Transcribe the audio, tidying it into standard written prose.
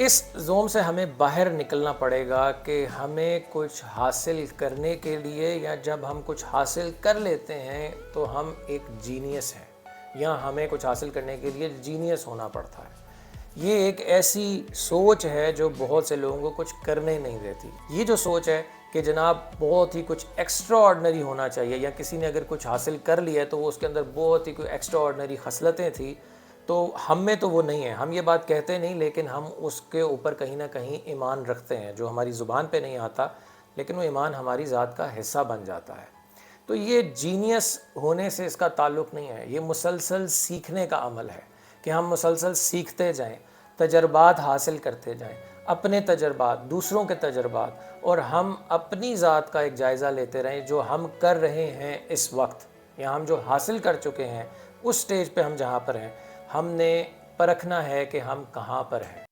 اس zoom سے ہمیں باہر نکلنا پڑے گا کہ ہمیں کچھ حاصل کرنے کے لیے، یا جب ہم کچھ حاصل کر لیتے ہیں تو ہم ایک جینیس ہیں، یا ہمیں کچھ حاصل کرنے کے لیے جینیس ہونا پڑتا ہے۔ یہ ایک ایسی سوچ ہے جو بہت سے لوگوں کو کچھ کرنے نہیں دیتی۔ یہ جو سوچ ہے کہ جناب بہت ہی کچھ ایکسٹرا آرڈنری ہونا چاہیے، یا کسی نے اگر کچھ حاصل کر لیا ہے تو وہ اس کے اندر بہت ہی کوئی ایکسٹرا آرڈنری خصلتیں تھیں، تو ہم میں تو وہ نہیں ہے۔ ہم یہ بات کہتے نہیں، لیکن ہم اس کے اوپر کہیں نہ کہیں ایمان رکھتے ہیں، جو ہماری زبان پہ نہیں آتا، لیکن وہ ایمان ہماری ذات کا حصہ بن جاتا ہے۔ تو یہ جینیس ہونے سے اس کا تعلق نہیں ہے، یہ مسلسل سیکھنے کا عمل ہے کہ ہم مسلسل سیکھتے جائیں، تجربات حاصل کرتے جائیں، اپنے تجربات، دوسروں کے تجربات، اور ہم اپنی ذات کا ایک جائزہ لیتے رہیں، جو ہم کر رہے ہیں اس وقت، یا ہم جو حاصل کر چکے ہیں اس سٹیج پہ ہم جہاں پر ہیں، ہم نے پرکھنا ہے کہ ہم کہاں پر ہیں۔